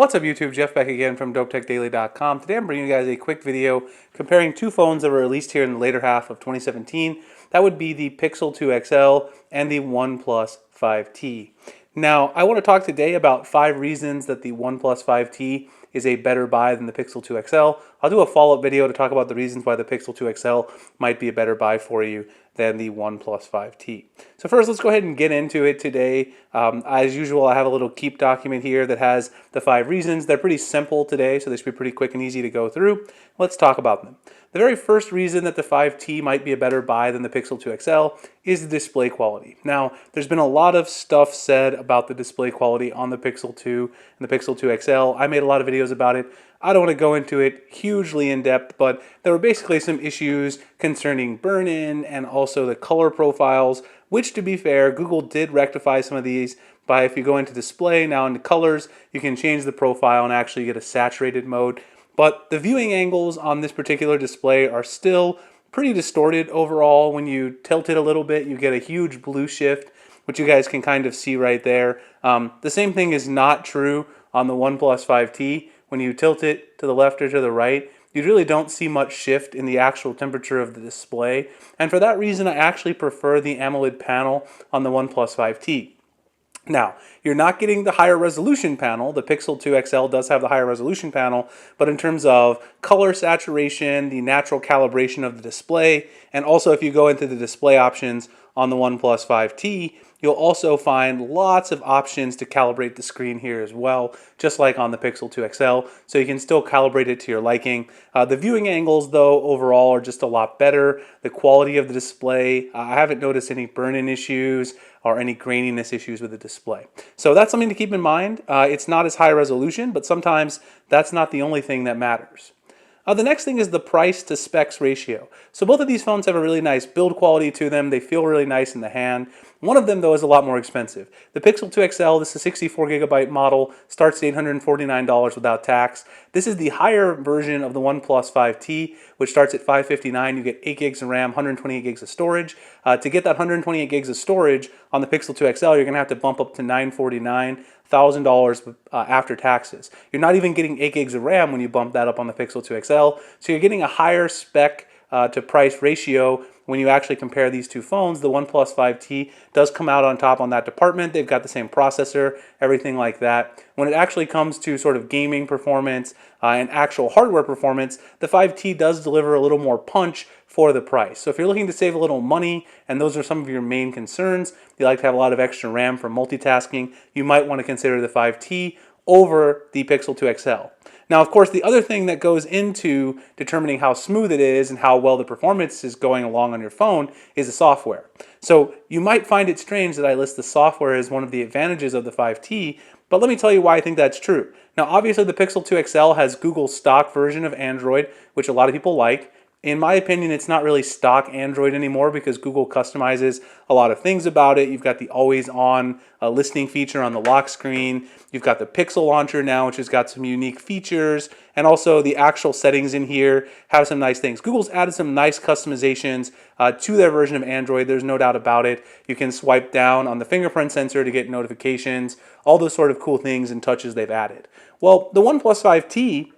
What's up YouTube, Jeff back again from DopeTechDaily.com. Today I'm bringing you guys a quick video comparing two phones that were released here in the later half of 2017. That would be the Pixel 2 XL and the OnePlus 5T. Now, I want to talk today about 5 reasons that the OnePlus 5T is a better buy than the Pixel 2 XL. I'll do a follow-up video to talk about the reasons why the Pixel 2 XL might be a better buy for you than the OnePlus 5T. So first, let's go ahead and get into it today. As usual, I have a little Keep document here that has the 5 reasons. They're pretty simple today, so they should be pretty quick and easy to go through. Let's talk about them. The very first reason that the 5T might be a better buy than the Pixel 2 XL is the display quality. Now, there's been a lot of stuff said about the display quality on the Pixel 2 and the Pixel 2 XL. I made a lot of videos about it. I don't want to go into it hugely in depth, but there were basically some issues concerning burn-in and also the color profiles, which, to be fair, Google did rectify some of these by, if you go into display, now into colors, you can change the profile and actually get a saturated mode. But the viewing angles on this particular display are still pretty distorted overall. When you tilt it a little bit, you get a huge blue shift, which you guys can kind of see right there. The same thing is not true on the OnePlus 5T. When you tilt it to the left or to the right, you really don't see much shift in the actual temperature of the display. And for that reason, I actually prefer the AMOLED panel on the OnePlus 5T. Now, you're not getting the higher resolution panel. The Pixel 2 XL does have the higher resolution panel, but in terms of color saturation, the natural calibration of the display, and also if you go into the display options on the OnePlus 5T, you'll also find lots of options to calibrate the screen here as well, just like on the Pixel 2 XL, so you can still calibrate it to your liking. The viewing angles, though, overall are just a lot better. The quality of the display, I haven't noticed any burn-in issues or any graininess issues with the display. So that's something to keep in mind. It's not as high resolution, but sometimes that's not the only thing that matters. The next thing is the price to specs ratio. So both of these phones have a really nice build quality to them. They feel really nice in the hand. One of them, though, is a lot more expensive. The Pixel 2 XL, this is a 64GB model, starts at $849 without tax. This is the higher version of the OnePlus 5T, which starts at $559. You get 8 gigs of RAM, 128 gigs of storage. To get that 128 gigs of storage on the Pixel 2 XL, you're going to have to bump up to $949. $1,000 after taxes. You're not even getting 8 gigs of RAM when you bump that up on the Pixel 2 XL, so you're getting a higher spec to price ratio when you actually compare these two phones. The OnePlus 5T does come out on top on that department. They've got the same processor, everything like that. When it actually comes to sort of gaming performance and actual hardware performance, the 5T does deliver a little more punch for the price. So if you're looking to save a little money, and those are some of your main concerns, you like to have a lot of extra RAM for multitasking, you might want to consider the 5T over the Pixel 2 XL. Now, of course, the other thing that goes into determining how smooth it is and how well the performance is going along on your phone is the software. So you might find it strange that I list the software as one of the advantages of the 5T, but let me tell you why I think that's true. Now, obviously, the Pixel 2 XL has Google's stock version of Android, which a lot of people like. In my opinion, it's not really stock Android anymore because Google customizes a lot of things about it. You've got the always-on listening feature on the lock screen. You've got the Pixel launcher now, which has got some unique features. And also the actual settings in here have some nice things. Google's added some nice customizations to their version of Android. There's no doubt about it. You can swipe down on the fingerprint sensor to get notifications, all those sort of cool things and touches they've added. Well, the OnePlus 5T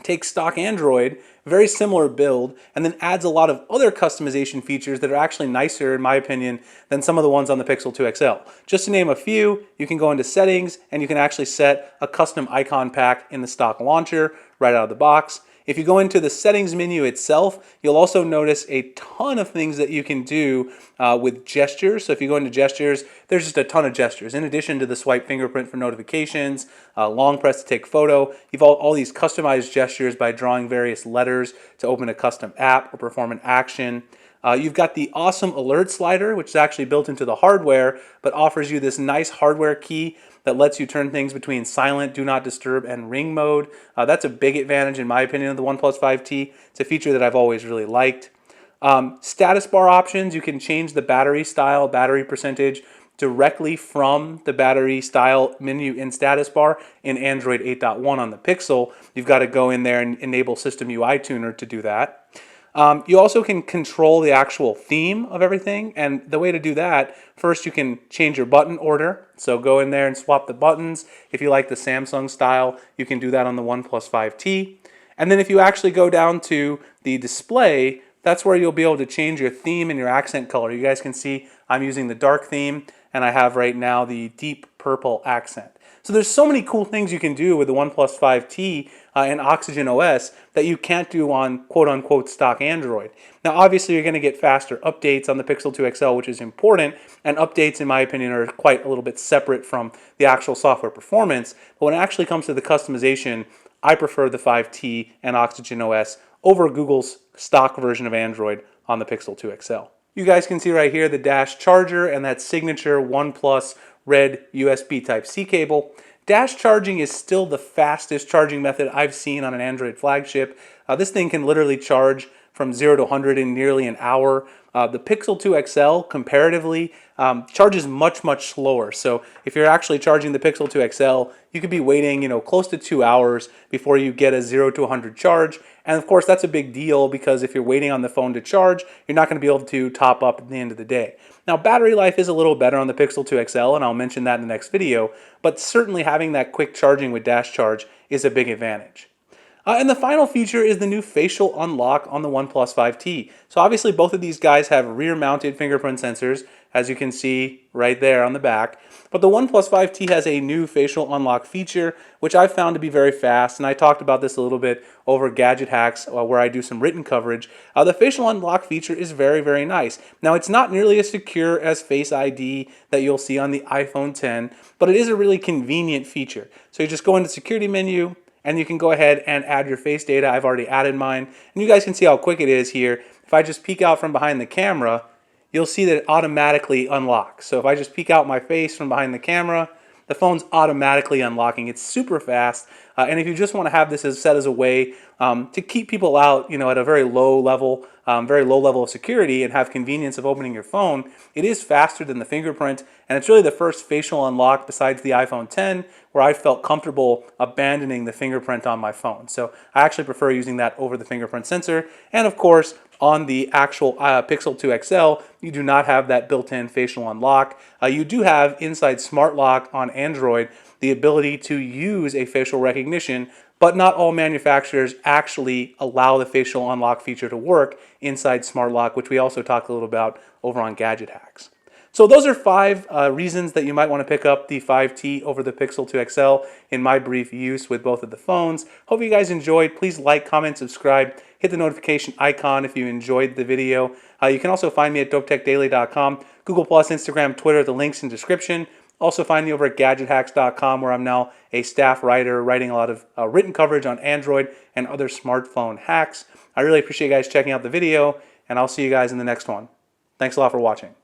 takes stock Android, very similar build, and then adds a lot of other customization features that are actually nicer, in my opinion, than some of the ones on the Pixel 2 XL. Just to name a few, you can go into settings and you can actually set a custom icon pack in the stock launcher right out of the box. If you go into the settings menu itself, you'll also notice a ton of things that you can do with gestures. So if you go into gestures, there's just a ton of gestures. In addition to the swipe fingerprint for notifications, long press to take photo, you've all these customized gestures by drawing various letters to open a custom app or perform an action. You've got the awesome alert slider, which is actually built into the hardware, but offers you this nice hardware key that lets you turn things between silent, do not disturb, and ring mode. That's a big advantage, in my opinion, of the OnePlus 5T. It's a feature that I've always really liked. Status bar options, you can change the battery style, battery percentage directly from the battery style menu in status bar in Android 8.1 on the Pixel. You've got to go in there and enable System UI Tuner to do that. You also can control the actual theme of everything, and the way to do that, first you can change your button order. So go in there and swap the buttons. If you like the Samsung style, you can do that on the OnePlus 5T. And then if you actually go down to the display, that's where you'll be able to change your theme and your accent color. You guys can see I'm using the dark theme, and I have right now the deep purple accent. So there's so many cool things you can do with the OnePlus 5T and Oxygen OS that you can't do on quote-unquote stock Android. Now obviously you're going to get faster updates on the Pixel 2 XL, which is important, and updates in my opinion are quite a little bit separate from the actual software performance. But when it actually comes to the customization, I prefer the 5T and Oxygen OS over Google's stock version of Android on the Pixel 2 XL. You guys can see right here the dash charger and that signature OnePlus red USB Type-C cable. Dash charging is still the fastest charging method I've seen on an Android flagship. This thing can literally charge from 0 to 100 in nearly an hour. The Pixel 2 XL comparatively charges much slower. So if you're actually charging the Pixel 2 XL, you could be waiting, close to 2 hours before you get a 0 to 100 charge. And of course that's a big deal because if you're waiting on the phone to charge, you're not going to be able to top up at the end of the day. Now battery life is a little better on the Pixel 2 XL, and I'll mention that in the next video, but certainly having that quick charging with dash charge is a big advantage. And the final feature is the new facial unlock on the OnePlus 5T. So obviously both of these guys have rear-mounted fingerprint sensors, as you can see right there on the back. But the OnePlus 5T has a new facial unlock feature, which I've found to be very fast, and I talked about this a little bit over Gadget Hacks, where I do some written coverage. The facial unlock feature is very nice. Now it's not nearly as secure as Face ID that you'll see on the iPhone 10, but it is a really convenient feature. So you just go into the security menu, and you can go ahead and add your face data. I've already added mine. And you guys can see how quick it is here. If I just peek out from behind the camera, you'll see that it automatically unlocks. So if I just peek out my face from behind the camera, the phone's automatically unlocking. It's super fast. And if you just want to have this as set as a way to keep people out, at a very low level of security and have convenience of opening your phone, it is faster than the fingerprint, and it's really the first facial unlock besides the iPhone 10 where I felt comfortable abandoning the fingerprint on my phone. So I actually prefer using that over the fingerprint sensor. And of course, on the actual Pixel 2 XL, you do not have that built-in facial unlock. You do have inside Smart Lock on Android the ability to use a facial recognition, but not all manufacturers actually allow the facial unlock feature to work inside Smart Lock, which we also talked a little about over on Gadget Hacks. So those are 5 reasons that you might want to pick up the 5T over the Pixel 2 XL in my brief use with both of the phones. Hope you guys enjoyed. Please like, comment, subscribe, hit the notification icon if you enjoyed the video. You can also find me at dopetechdaily.com, Google+, Instagram, Twitter, the links in the description. Also find me over at gadgethacks.com, where I'm now a staff writer writing a lot of written coverage on Android and other smartphone hacks. I really appreciate you guys checking out the video, and I'll see you guys in the next one. Thanks a lot for watching.